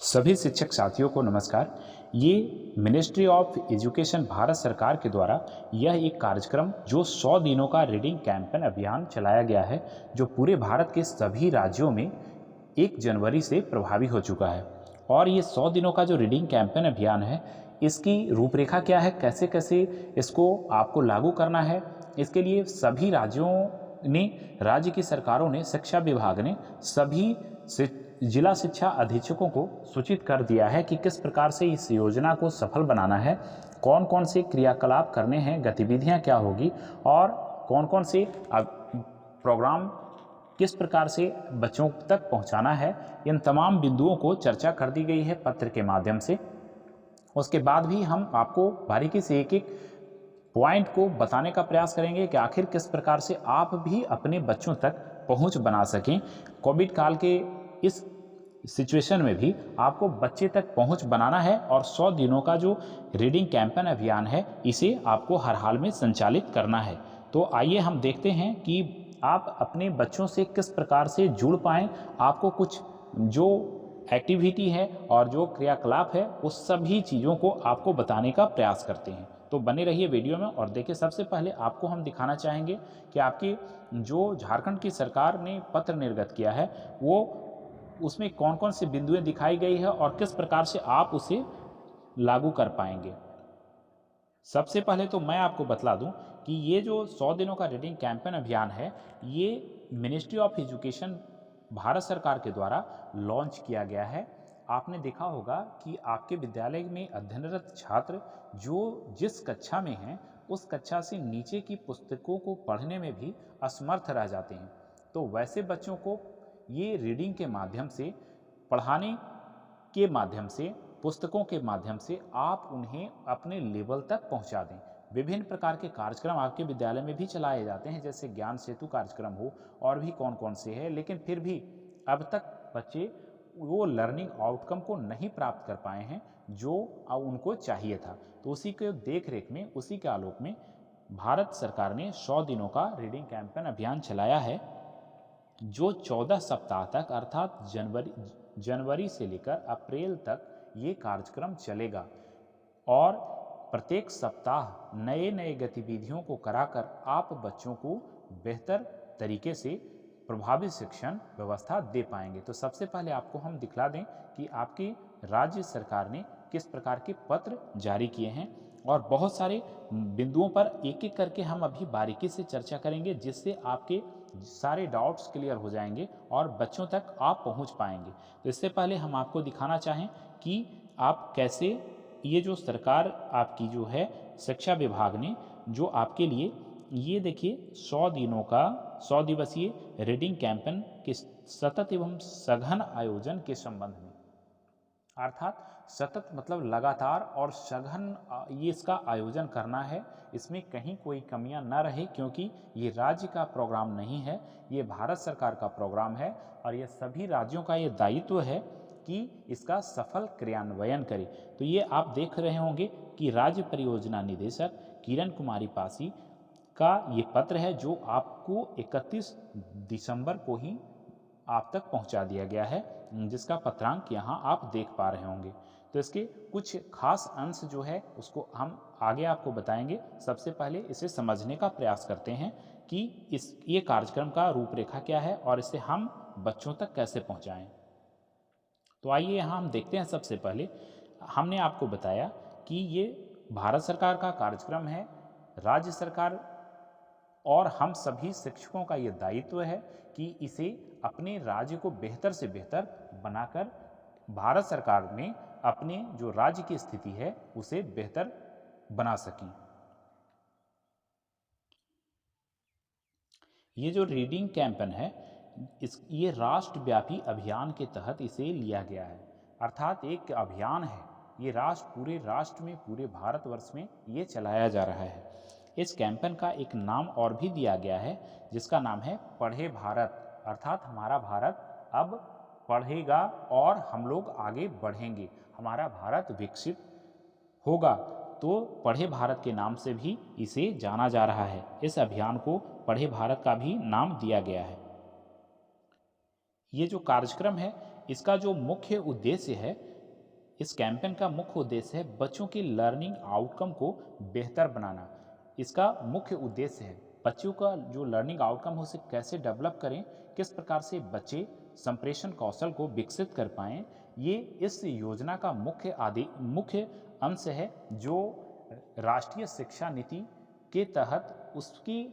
सभी शिक्षक साथियों को नमस्कार। ये मिनिस्ट्री ऑफ एजुकेशन भारत सरकार के द्वारा यह एक कार्यक्रम जो 100 दिनों का रीडिंग कैंपेन अभियान चलाया गया है, जो पूरे भारत के सभी राज्यों में 1 जनवरी से प्रभावी हो चुका है। और ये 100 दिनों का जो रीडिंग कैंपेन अभियान है, इसकी रूपरेखा क्या है, कैसे कैसे इसको आपको लागू करना है, इसके लिए सभी राज्यों ने, राज्य की सरकारों ने, शिक्षा विभाग ने सभी जिला शिक्षा अधीक्षकों को सूचित कर दिया है कि किस प्रकार से इस योजना को सफल बनाना है, कौन कौन से क्रियाकलाप करने हैं, गतिविधियां क्या होगी और कौन कौन से प्रोग्राम किस प्रकार से बच्चों तक पहुंचाना है। इन तमाम बिंदुओं को चर्चा कर दी गई है पत्र के माध्यम से। उसके बाद भी हम आपको बारीकी से एक एक पॉइंट को बताने का प्रयास करेंगे कि आखिर किस प्रकार से आप भी अपने बच्चों तक पहुंच बना सकें। कोविड काल के इस सिचुएशन में भी आपको बच्चे तक पहुंच बनाना है और 100 दिनों का जो रीडिंग कैंपेन अभियान है, इसे आपको हर हाल में संचालित करना है। तो आइए हम देखते हैं कि आप अपने बच्चों से किस प्रकार से जुड़ पाएँ। आपको कुछ जो एक्टिविटी है और जो क्रियाकलाप है, उस सभी चीज़ों को आपको बताने का प्रयास करते हैं। तो बने रहिए वीडियो में। और देखिए, सबसे पहले आपको हम दिखाना चाहेंगे कि आपकी जो झारखंड की सरकार ने पत्र निर्गत किया है, वो उसमें कौन कौन सी बिंदुएं दिखाई गई है और किस प्रकार से आप उसे लागू कर पाएंगे। सबसे पहले तो मैं आपको बतला दूं कि ये जो 100 दिनों का रीडिंग कैंपेन अभियान है, ये मिनिस्ट्री ऑफ एजुकेशन भारत सरकार के द्वारा लॉन्च किया गया है। आपने देखा होगा कि आपके विद्यालय में अध्ययनरत छात्र जो जिस कक्षा में हैं, उस कक्षा से नीचे की पुस्तकों को पढ़ने में भी असमर्थ रह जाते हैं। तो वैसे बच्चों को ये रीडिंग के माध्यम से, पढ़ाने के माध्यम से, पुस्तकों के माध्यम से आप उन्हें अपने लेवल तक पहुंचा दें। विभिन्न प्रकार के कार्यक्रम आपके विद्यालय में भी चलाए जाते हैं, जैसे ज्ञान सेतु कार्यक्रम हो और भी कौन कौन से हैं, लेकिन फिर भी अब तक बच्चे वो लर्निंग आउटकम को नहीं प्राप्त कर पाए हैं जो उनको चाहिए था। तो उसी के देख रेख में, उसी के आलोक में भारत सरकार ने 100 दिनों का रीडिंग कैंपेन अभियान चलाया है, जो 14 सप्ताह तक अर्थात जनवरी से लेकर अप्रैल तक ये कार्यक्रम चलेगा। और प्रत्येक सप्ताह नए नए गतिविधियों को कराकर आप बच्चों को बेहतर तरीके से प्रभावी शिक्षण व्यवस्था दे पाएंगे। तो सबसे पहले आपको हम दिखला दें कि आपकी राज्य सरकार ने किस प्रकार के पत्र जारी किए हैं, और बहुत सारे बिंदुओं पर एक एक करके हम अभी बारीकी से चर्चा करेंगे, जिससे आपके सारे डाउट्स क्लियर हो जाएंगे और बच्चों तक आप पहुंच पाएंगे। तो इससे पहले हम आपको दिखाना चाहें कि आप कैसे ये जो सरकार आपकी जो है शिक्षा विभाग ने जो आपके लिए ये देखिए 100 दिवसीय रीडिंग कैंपेन के सतत एवं सघन आयोजन के संबंध में, अर्थात सतत मतलब लगातार और सघन ये इसका आयोजन करना है। इसमें कहीं कोई कमियां न रहे, क्योंकि ये राज्य का प्रोग्राम नहीं है, ये भारत सरकार का प्रोग्राम है और ये सभी राज्यों का ये दायित्व है कि इसका सफल क्रियान्वयन करे। तो ये आप देख रहे होंगे कि राज्य परियोजना निदेशक किरण कुमारी पासी का ये पत्र है, जो आपको 31 दिसंबर को ही आप तक पहुंचा दिया गया है, जिसका पत्रांक यहाँ आप देख पा रहे होंगे। तो इसके कुछ खास अंश जो है उसको हम आगे आपको बताएंगे। सबसे पहले इसे समझने का प्रयास करते हैं कि ये कार्यक्रम का रूपरेखा क्या है और इसे हम बच्चों तक कैसे पहुंचाएं। तो आइए यहाँ हम देखते हैं। सबसे पहले हमने आपको बताया कि ये भारत सरकार का कार्यक्रम है, राज्य सरकार और हम सभी शिक्षकों का ये दायित्व है कि इसे अपने राज्य को बेहतर से बेहतर बनाकर भारत सरकार में अपने जो राज्य की स्थिति है उसे बेहतर बना सकें। ये जो रीडिंग कैंपेन है, ये राष्ट्रव्यापी अभियान के तहत इसे लिया गया है, अर्थात एक अभियान है। ये पूरे राष्ट्र में, पूरे भारतवर्ष में ये चलाया जा रहा है। इस कैंपेन का एक नाम और भी दिया गया है, जिसका नाम है पढ़े भारत, अर्थात हमारा भारत अब पढ़ेगा और हम लोग आगे बढ़ेंगे, हमारा भारत विकसित होगा। तो पढ़े भारत के नाम से भी इसे जाना जा रहा है। इस अभियान को पढ़े भारत का भी नाम दिया गया है। ये जो कार्यक्रम है, इसका जो मुख्य उद्देश्य है इस कैंपेन का मुख्य उद्देश्य है बच्चों के लर्निंग आउटकम को बेहतर बनाना। इसका मुख्य उद्देश्य है बच्चों का जो लर्निंग आउटकम हो उसे कैसे डेवलप करें, किस प्रकार से बच्चे संप्रेषण कौशल को विकसित कर पाएँ। ये इस योजना का मुख्य अंश है, जो राष्ट्रीय शिक्षा नीति के तहत उसके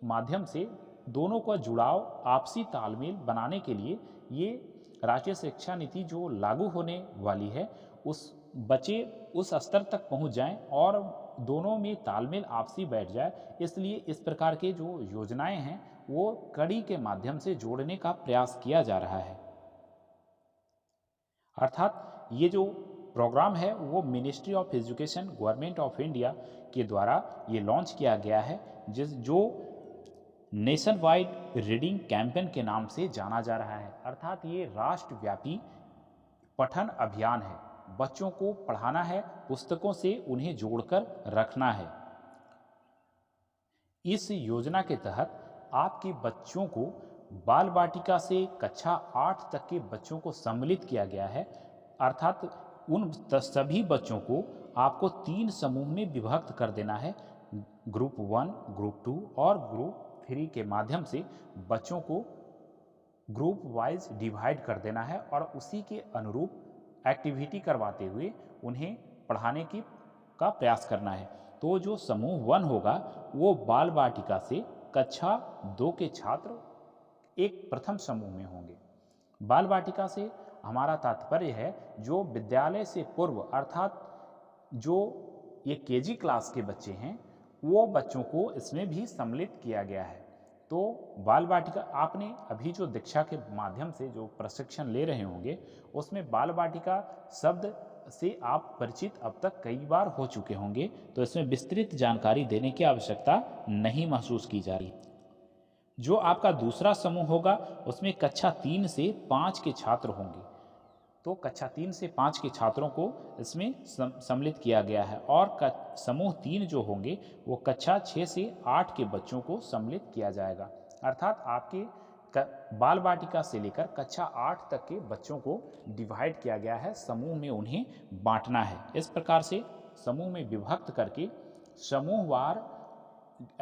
माध्यम से दोनों का जुड़ाव, आपसी तालमेल बनाने के लिए ये राष्ट्रीय शिक्षा नीति जो लागू होने वाली है उस बच्चे उस स्तर तक पहुंच जाएं और दोनों में तालमेल आपसी बैठ जाए, इसलिए इस प्रकार के जो योजनाएं हैं वो कड़ी के माध्यम से जोड़ने का प्रयास किया जा रहा है। अर्थात ये जो प्रोग्राम है वो ministry of education government of India के द्वारा ये लॉन्च किया गया है, जो नेशन वाइड रीडिंग कैंपेन के नाम से जाना जा रहा है। अर्थात ये राष्ट्रव्यापी पठन अभियान है, बच्चों को पढ़ाना है, पुस्तकों से उन्हें जोड़कर रखना है। इस योजना के तहत आपके बच्चों को बाल वाटिका से कक्षा 8 तक के बच्चों को सम्मिलित किया गया है। अर्थात उन सभी बच्चों को आपको 3 समूह में विभक्त कर देना है। ग्रुप 1, ग्रुप 2 और ग्रुप 3 के माध्यम से बच्चों को ग्रुप वाइज डिवाइड कर देना है और उसी के अनुरूप एक्टिविटी करवाते हुए उन्हें पढ़ाने का प्रयास करना है। तो जो समूह 1 होगा वो बाल वाटिका से कक्षा 2 के छात्र एक प्रथम समूह में होंगे। बाल वाटिका से हमारा तात्पर्य है जो विद्यालय से पूर्व, अर्थात जो ये केजी क्लास के बच्चे हैं वो बच्चों को इसमें भी सम्मिलित किया गया है। तो बाल वाटिका आपने अभी जो दीक्षा के माध्यम से जो प्रशिक्षण ले रहे होंगे उसमें बाल वाटिका शब्द से आप परिचित अब तक कई बार हो चुके होंगे, तो इसमें विस्तृत जानकारी देने की आवश्यकता नहीं महसूस की जा रही। जो आपका दूसरा समूह होगा उसमें कक्षा 3 से 5 के छात्र होंगे, तो कक्षा 3 से 5 के छात्रों को इसमें सम्मिलित किया गया है और समूह 3 जो होंगे वो कक्षा 6 से 8 के बच्चों को सम्मिलित किया जाएगा। अर्थात आपके बाल वाटिका से लेकर कक्षा 8 तक के बच्चों को डिवाइड किया गया है, समूह में उन्हें बांटना है। इस प्रकार से समूह में विभक्त करके समूहवार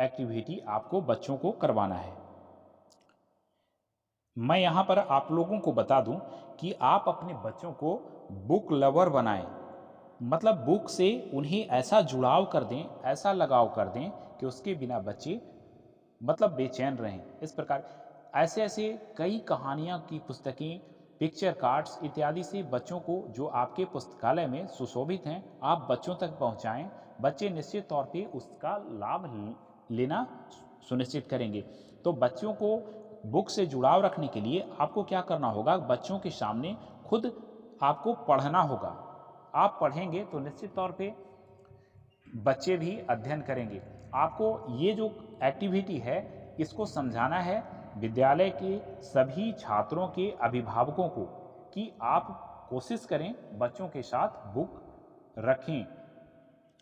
एक्टिविटी आपको बच्चों को करवाना है। मैं यहाँ पर आप लोगों को बता दूं कि आप अपने बच्चों को बुक लवर बनाएं, मतलब बुक से उन्हें ऐसा जुड़ाव कर दें, ऐसा लगाव कर दें कि उसके बिना बच्चे मतलब बेचैन रहें। इस प्रकार ऐसे कई कहानियाँ की पुस्तकें, पिक्चर कार्ड्स इत्यादि से बच्चों को जो आपके पुस्तकालय में सुशोभित हैं आप बच्चों तक पहुँचाएँ। बच्चे निश्चित तौर पे उसका लाभ लेना सुनिश्चित करेंगे। तो बच्चों को बुक से जुड़ाव रखने के लिए आपको क्या करना होगा, बच्चों के सामने खुद आपको पढ़ना होगा। आप पढ़ेंगे तो निश्चित तौर पे बच्चे भी अध्ययन करेंगे। आपको ये जो एक्टिविटी है इसको समझाना है विद्यालय के सभी छात्रों के अभिभावकों को कि आप कोशिश करें बच्चों के साथ बुक रखें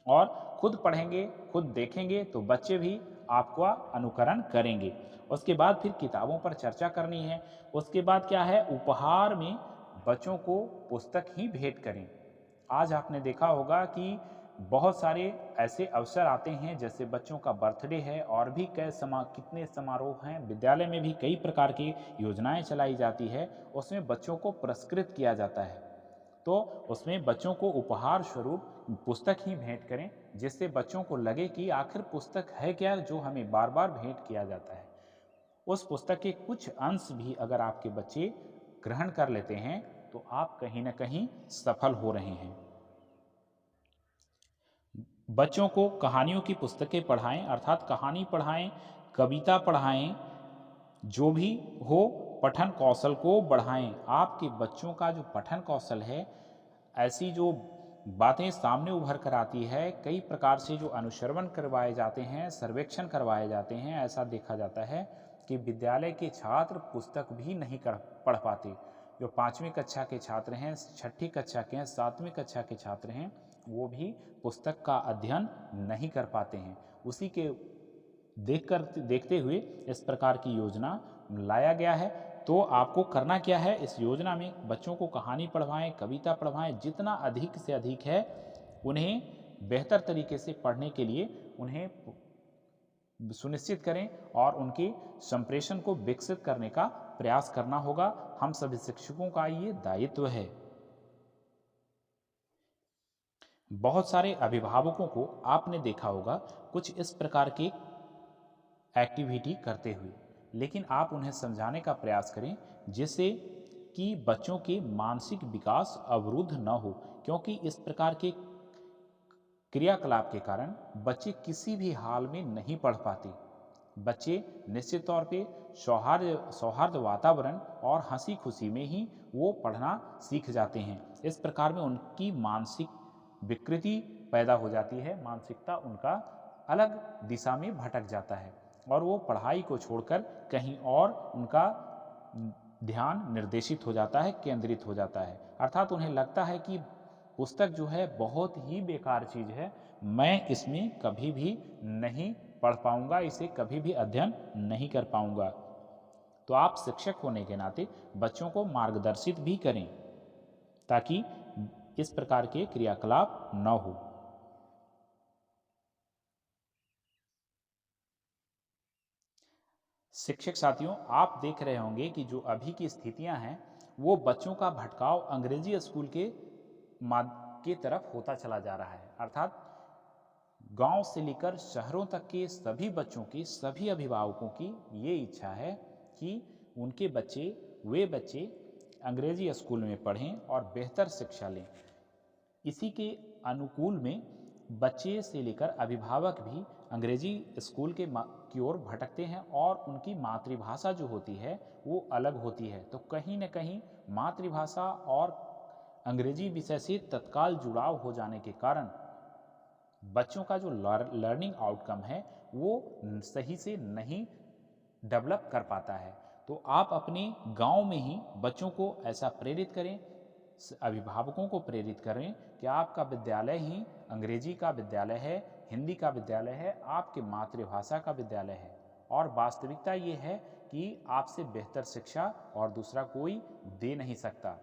और खुद पढ़ेंगे, खुद देखेंगे तो बच्चे भी आपका अनुकरण करेंगे। उसके बाद फिर किताबों पर चर्चा करनी है। उसके बाद क्या है, उपहार में बच्चों को पुस्तक ही भेंट करें। आज आपने देखा होगा कि बहुत सारे ऐसे अवसर आते हैं जैसे बच्चों का बर्थडे है और भी कितने समारोह हैं, विद्यालय में भी कई प्रकार की योजनाएं चलाई जाती है, उसमें बच्चों को पुरस्कृत किया जाता है। तो उसमें बच्चों को उपहार स्वरूप पुस्तक ही भेंट करें जिससे बच्चों को लगे कि आखिर पुस्तक है क्या जो हमें बार बार भेंट किया जाता है। उस पुस्तक के कुछ अंश भी अगर आपके बच्चे ग्रहण कर लेते हैं तो आप कहीं ना कहीं सफल हो रहे हैं। बच्चों को कहानियों की पुस्तकें पढ़ाएं, अर्थात कहानी पढ़ाएं, कविता पढ़ाएं, जो भी हो पठन कौशल को बढ़ाएं। आपके बच्चों का जो पठन कौशल है, ऐसी जो बातें सामने उभर कर आती है, कई प्रकार से जो अनुश्रवण करवाए जाते हैं, सर्वेक्षण करवाए जाते हैं, ऐसा देखा जाता है कि विद्यालय के छात्र पुस्तक भी नहीं पढ़ पाते। जो 5वीं कक्षा के छात्र हैं, 6ठी कक्षा के हैं, 7वीं कक्षा के छात्र हैं, वो भी पुस्तक का अध्ययन नहीं कर पाते हैं। उसी के देखते हुए इस प्रकार की योजना लाया गया है। तो आपको करना क्या है, इस योजना में बच्चों को कहानी पढ़वाएं, कविता पढ़वाएं, जितना अधिक से अधिक है उन्हें बेहतर तरीके से पढ़ने के लिए उन्हें सुनिश्चित करें और उनके संप्रेषण को विकसित करने का प्रयास करना होगा। हम सभी शिक्षकों का ये दायित्व है। बहुत सारे अभिभावकों को आपने देखा होगा कुछ इस प्रकार के एक्टिविटी करते हुए, लेकिन आप उन्हें समझाने का प्रयास करें जिससे कि बच्चों के मानसिक विकास अवरुद्ध न हो, क्योंकि इस प्रकार के क्रियाकलाप के कारण बच्चे किसी भी हाल में नहीं पढ़ पाते। बच्चे निश्चित तौर पे सौहार्द वातावरण और हंसी खुशी में ही वो पढ़ना सीख जाते हैं। इस प्रकार में उनकी मानसिक विकृति पैदा हो जाती है, मानसिकता उनका अलग दिशा में भटक जाता है और वो पढ़ाई को छोड़कर कहीं और उनका ध्यान निर्देशित हो जाता है, केंद्रित हो जाता है। अर्थात उन्हें लगता है कि पुस्तक जो है बहुत ही बेकार चीज़ है, मैं इसमें कभी भी नहीं पढ़ पाऊंगा, इसे कभी भी अध्ययन नहीं कर पाऊंगा। तो आप शिक्षक होने के नाते बच्चों को मार्गदर्शित भी करें ताकि इस प्रकार के क्रियाकलाप न हो। शिक्षक साथियों, आप देख रहे होंगे कि जो अभी की स्थितियां हैं वो बच्चों का भटकाव अंग्रेजी स्कूल के तरफ होता चला जा रहा है। अर्थात गांव से लेकर शहरों तक के सभी बच्चों की, सभी अभिभावकों की ये इच्छा है कि उनके वे बच्चे अंग्रेजी स्कूल में पढ़ें और बेहतर शिक्षा लें। इसी के अनुकूल में बच्चे से लेकर अभिभावक भी अंग्रेजी स्कूल की ओर भटकते हैं और उनकी मातृभाषा जो होती है वो अलग होती है। तो कहीं न कहीं मातृभाषा और अंग्रेजी विषय से तत्काल जुड़ाव हो जाने के कारण बच्चों का जो लर्निंग आउटकम है वो सही से नहीं डेवलप कर पाता है। तो आप अपने गांव में ही बच्चों को ऐसा प्रेरित करें, अभिभावकों को प्रेरित करें कि आपका विद्यालय ही अंग्रेजी का विद्यालय है, हिंदी का विद्यालय है, आपके मातृभाषा का विद्यालय है और वास्तविकता ये है कि आपसे बेहतर शिक्षा और दूसरा कोई दे नहीं सकता।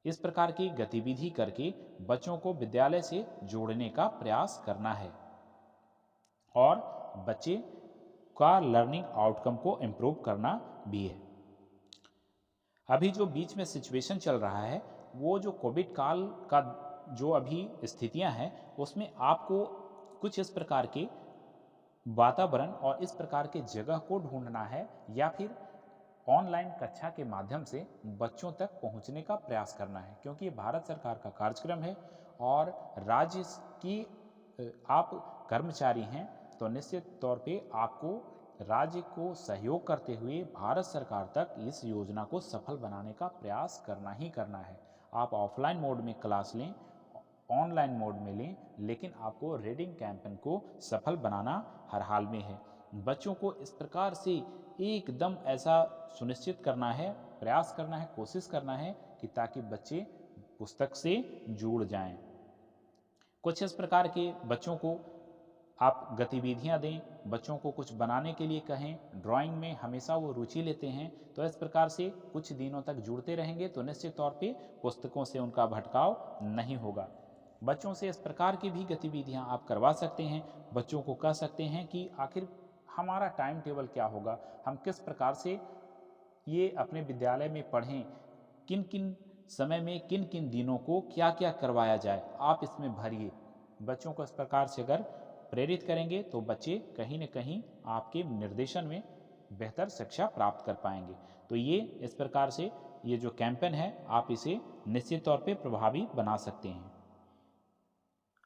इस प्रकार की गतिविधि करके बच्चों को विद्यालय से जोड़ने का प्रयास करना है और बच्चे का लर्निंग आउटकम को इम्प्रूव करना भी है। अभी जो बीच में सिचुएशन चल रहा है वो जो कोविड काल का जो अभी स्थितियां हैं उसमें आपको कुछ इस प्रकार के वातावरण और इस प्रकार के जगह को ढूंढना है या फिर ऑनलाइन कक्षा के माध्यम से बच्चों तक पहुंचने का प्रयास करना है, क्योंकि ये भारत सरकार का कार्यक्रम है और राज्य की आप कर्मचारी हैं तो निश्चित तौर पे आपको राज्य को सहयोग करते हुए भारत सरकार तक इस योजना को सफल बनाने का प्रयास करना ही करना है। आप ऑफलाइन मोड में क्लास लें, ऑनलाइन मोड में लें, लेकिन आपको रीडिंग कैंपेन को सफल बनाना हर हाल में है। बच्चों को इस प्रकार से एकदम ऐसा सुनिश्चित करना है, प्रयास करना है, कोशिश करना है कि ताकि बच्चे पुस्तक से जुड़ जाएं। कुछ इस प्रकार के बच्चों को आप गतिविधियां दें, बच्चों को कुछ बनाने के लिए कहें, ड्राइंग में हमेशा वो रुचि लेते हैं, तो इस प्रकार से कुछ दिनों तक जुड़ते रहेंगे तो निश्चित तौर पे पुस्तकों से उनका भटकाव नहीं होगा। बच्चों से इस प्रकार की भी गतिविधियां आप करवा सकते हैं। बच्चों को कह सकते हैं कि आखिर हमारा टाइम टेबल क्या होगा, हम किस प्रकार से ये अपने विद्यालय में पढ़ें, किन किन समय में किन किन दिनों को क्या क्या करवाया जाए, आप इसमें भरिए। बच्चों को इस प्रकार से अगर प्रेरित करेंगे तो बच्चे कहीं न कहीं आपके निर्देशन में बेहतर शिक्षा प्राप्त कर पाएंगे। तो ये इस प्रकार से ये जो कैंपेन है आप इसे निश्चित तौर पे प्रभावी बना सकते हैं।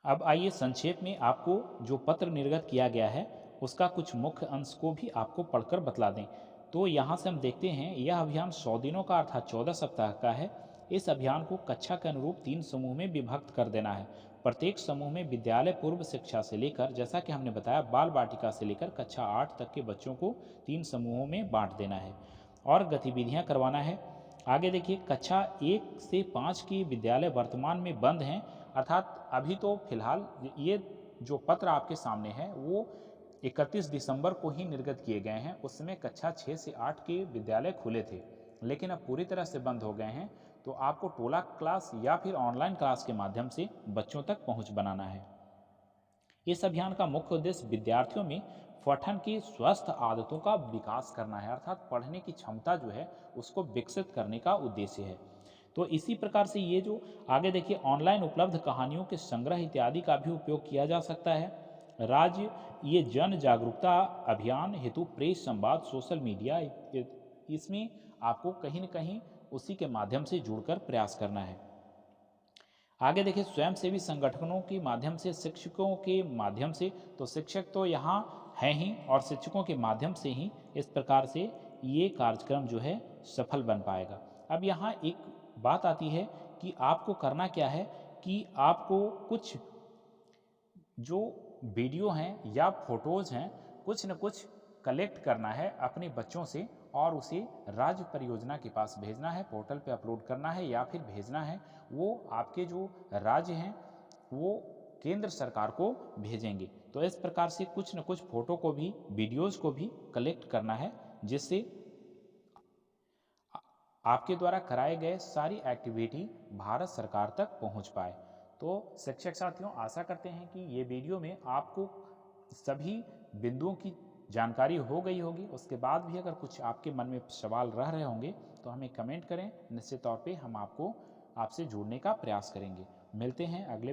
अब आइए संक्षेप में आपको जो पत्र निर्गत किया गया है उसका कुछ मुख्य अंश को भी आपको पढ़कर बतला दें। तो यहाँ से हम देखते हैं यह अभियान 100 दिनों का अर्थात 14 सप्ताह का है। इस अभियान को कक्षा के अनुरूप 3 समूह में विभक्त कर देना है। प्रत्येक समूह में विद्यालय पूर्व शिक्षा से लेकर, जैसा कि हमने बताया, बाल वाटिका से लेकर कक्षा 8 तक के बच्चों को 3 समूहों में बांट देना है और गतिविधियाँ करवाना है। आगे देखिए, कक्षा 1 से 5 की विद्यालय वर्तमान में बंद हैं, अर्थात अभी तो फिलहाल ये जो पत्र आपके सामने है वो 31 दिसंबर को ही निर्गत किए गए हैं। उस समय कक्षा 6 से 8 के विद्यालय खुले थे, लेकिन अब पूरी तरह से बंद हो गए हैं। तो आपको टोला क्लास या फिर ऑनलाइन क्लास के माध्यम से बच्चों तक पहुंच बनाना है। इस अभियान का मुख्य उद्देश्य विद्यार्थियों में पठन की स्वस्थ आदतों का विकास करना है, अर्थात पढ़ने की क्षमता जो है उसको विकसित करने का उद्देश्य है। तो इसी प्रकार से ये जो आगे देखिए, ऑनलाइन उपलब्ध कहानियों के संग्रह इत्यादि का भी उपयोग किया जा सकता है। राज्य ये जन जागरूकता अभियान हेतु प्रेस संवाद, सोशल मीडिया, इसमें आपको कहीं न कहीं उसी के माध्यम से जुड़कर प्रयास करना है। आगे देखिए, स्वयंसेवी संगठनों के माध्यम से, शिक्षकों के माध्यम से, तो शिक्षक तो यहाँ हैं ही और शिक्षकों के माध्यम से ही इस प्रकार से ये कार्यक्रम जो है सफल बन पाएगा। अब यहाँ एक बात आती है कि आपको करना क्या है कि आपको कुछ जो वीडियो हैं या फोटोज़ हैं कुछ न कुछ कलेक्ट करना है अपने बच्चों से और उसे राज्य परियोजना के पास भेजना है, पोर्टल पे अपलोड करना है या फिर भेजना है। वो आपके जो राज्य हैं वो केंद्र सरकार को भेजेंगे। तो इस प्रकार से कुछ न कुछ फोटो को भी, वीडियोज़ को भी कलेक्ट करना है, जिससे आपके द्वारा कराए गए सारी एक्टिविटी भारत सरकार तक पहुंच पाए। तो शिक्षक साथियों, आशा करते हैं कि ये वीडियो में आपको सभी बिंदुओं की जानकारी हो गई होगी। उसके बाद भी अगर कुछ आपके मन में सवाल रह रहे होंगे तो हमें कमेंट करें, निश्चित तौर पे हम आपसे जुड़ने का प्रयास करेंगे। मिलते हैं अगले